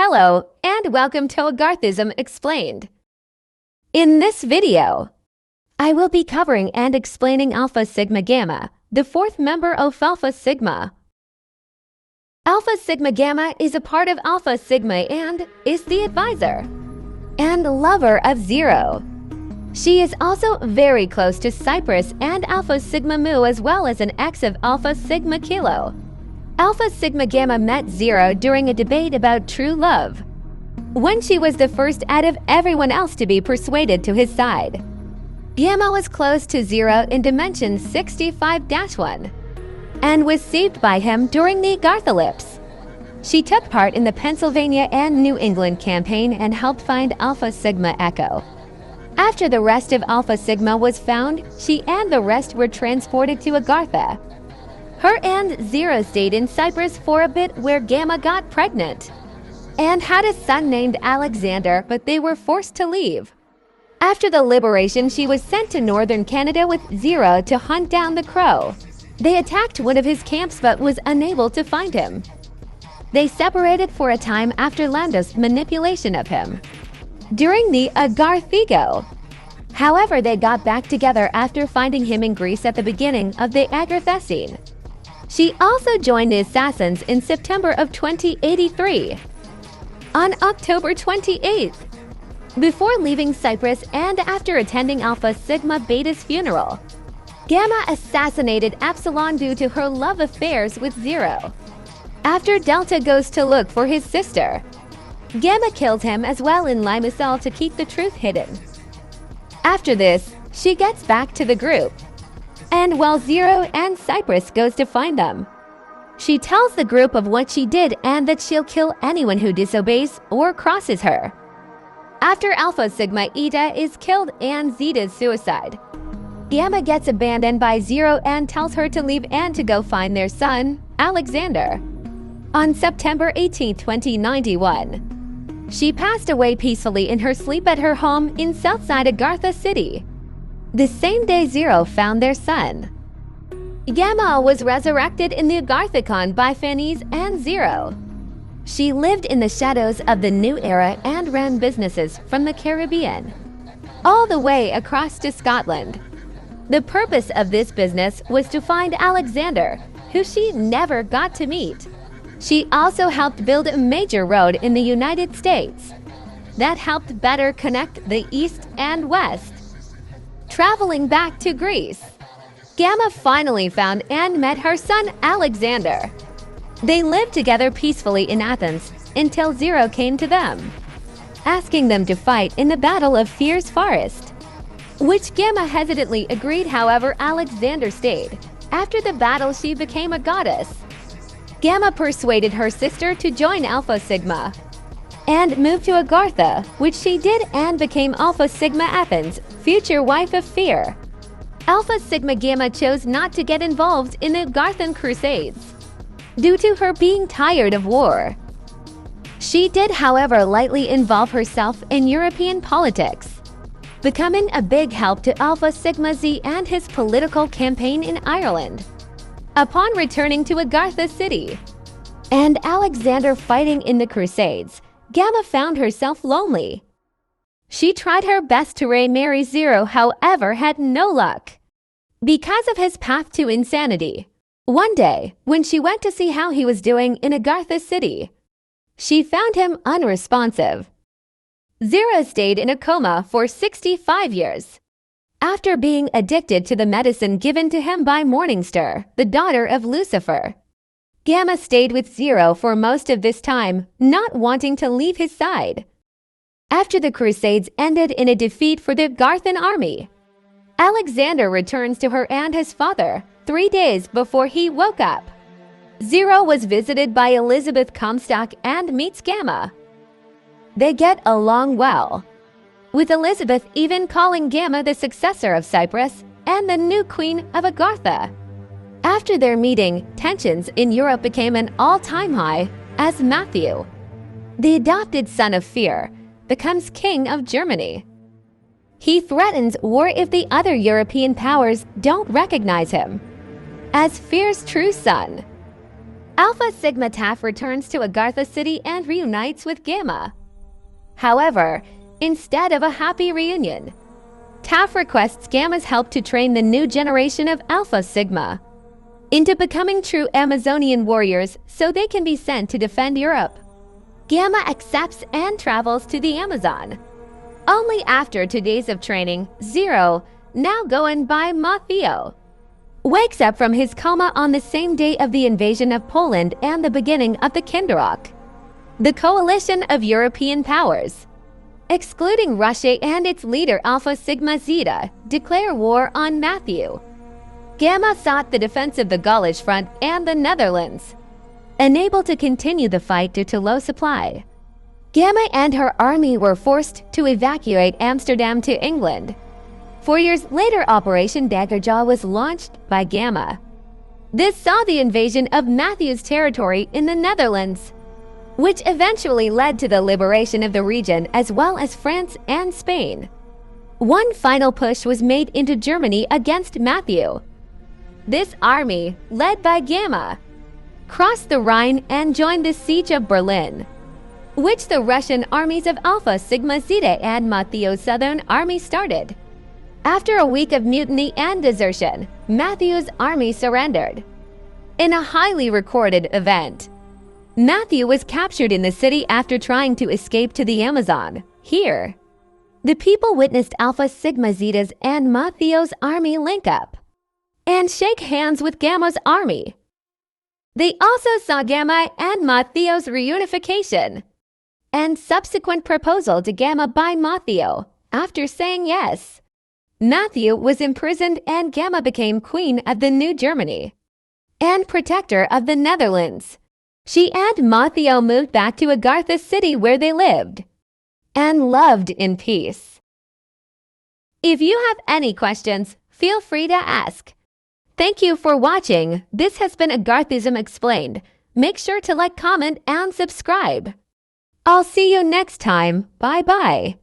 Hello, and welcome to Agarthism Explained. In this video, I will be covering and explaining Alpha Sigma Gamma, the fourth member of Alpha Sigma. Alpha Sigma Gamma is a part of Alpha Sigma and is the advisor and lover of Zero. She is also very close to Cypress and Alpha Sigma Mu, as well as an ex of Alpha Sigma Kilo. Alpha Sigma Gamma met Zero during a debate about true love, when she was the first out of everyone else to be persuaded to his side. Gamma was close to Zero in Dimension 65-1 and was saved by him during the Agarthism. She took part in the Pennsylvania and New England campaign and helped find Alpha Sigma Echo. After the rest of Alpha Sigma was found, she and the rest were transported to Agartha. Her and Zero stayed in Cyprus for a bit, where Gamma got pregnant and had a son named Alexander, but they were forced to leave. After the liberation, she was sent to northern Canada with Zero to hunt down the Crow. They attacked one of his camps but was unable to find him. They separated for a time after Lando's manipulation of him during the Agarthism. However, they got back together after finding him in Greece at the beginning of the Agarthism. She also joined the Assassins in September of 2083. On October 28th, before leaving Cyprus and after attending Alpha Sigma Beta's funeral, Gamma assassinated Epsilon due to her love affairs with Zero. After Delta goes to look for his sister, Gamma kills him as well in Limassol to keep the truth hidden. After this, she gets back to the group, and while Zero and Cypress goes to find them, she tells the group of what she did and that she'll kill anyone who disobeys or crosses her. After Alpha Sigma Eta is killed and Zeta's suicide, Gamma gets abandoned by Zero and tells her to leave and to go find their son, Alexander. On September 18, 2091, she passed away peacefully in her sleep at her home in Southside Agartha City. The same day Zero found their son. Gamma was resurrected in the Agarthicon by Phanes and Zero. She lived in the shadows of the new era and ran businesses from the Caribbean all the way across to Scotland. The purpose of this business was to find Alexander, who she never got to meet. She also helped build a major road in the United States that helped better connect the East and West. Traveling back to Greece, Gamma finally found and met her son Alexander. They lived together peacefully in Athens until Zero came to them, asking them to fight in the Battle of Fierce Forest, which Gamma hesitantly agreed. However, Alexander stayed. After the battle, she became a goddess. Gamma persuaded her sister to join Alpha Sigma and moved to Agartha, which she did, and became Alpha Sigma Athens, future wife of Fear. Alpha Sigma Gamma chose not to get involved in the Agarthan Crusades due to her being tired of war. She did, however, lightly involve herself in European politics, becoming a big help to Alpha Sigma Z and his political campaign in Ireland. Upon returning to Agartha City and Alexander fighting in the Crusades, Gamma found herself lonely. She tried her best to remarry Zero, however had no luck because of his path to insanity. One day, when she went to see how he was doing in Agartha City, she found him unresponsive. Zero stayed in a coma for 65 years. After being addicted to the medicine given to him by Morningstar, the daughter of Lucifer, Gamma stayed with Zero for most of this time, not wanting to leave his side. After the Crusades ended in a defeat for the Agarthan army, Alexander returns to her and his father 3 days before he woke up. Zero was visited by Elizabeth Comstock and meets Gamma. They get along well, with Elizabeth even calling Gamma the successor of Cyprus and the new queen of Agartha. After their meeting, tensions in Europe became an all-time high as Matthew, the adopted son of Fear, becomes king of Germany. He threatens war if the other European powers don't recognize him as Fear's true son. Alpha Sigma Taff returns to Agartha City and reunites with Gamma. However, instead of a happy reunion, Taff requests Gamma's help to train the new generation of Alpha Sigma into becoming true Amazonian warriors so they can be sent to defend Europe. Gamma accepts and travels to the Amazon. Only after 2 days of training, Zero, now going by Matteo, wakes up from his coma on the same day of the invasion of Poland and the beginning of the Kinderrock, the coalition of European powers, excluding Russia and its leader Alpha Sigma Zeta, declare war on Matthew. Gamma sought the defense of the Gaulish front and the Netherlands, unable to continue the fight due to low supply. Gamma and her army were forced to evacuate Amsterdam to England. 4 years later, Operation Daggerjaw was launched by Gamma. This saw the invasion of Matthew's territory in the Netherlands, which eventually led to the liberation of the region as well as France and Spain. One final push was made into Germany against Matthew. This army, led by Gamma, crossed the Rhine and joined the Siege of Berlin, which the Russian armies of Alpha Sigma Zeta and Matthew's Southern Army started. After a week of mutiny and desertion, Matthew's army surrendered. In a highly recorded event, Matthew was captured in the city after trying to escape to the Amazon. Here, the people witnessed Alpha Sigma Zeta's and Matthew's army link up and shake hands with Gamma's army. They also saw Gamma and Matthew's reunification and subsequent proposal to Gamma by Matthew. After saying yes, Matthew was imprisoned and Gamma became queen of the New Germany and protector of the Netherlands. She and Matthew moved back to Agartha City where they lived and loved in peace. If you have any questions, feel free to ask. Thank you for watching. This has been Agarthism Explained. Make sure to like, comment, and subscribe. I'll see you next time. Bye-bye.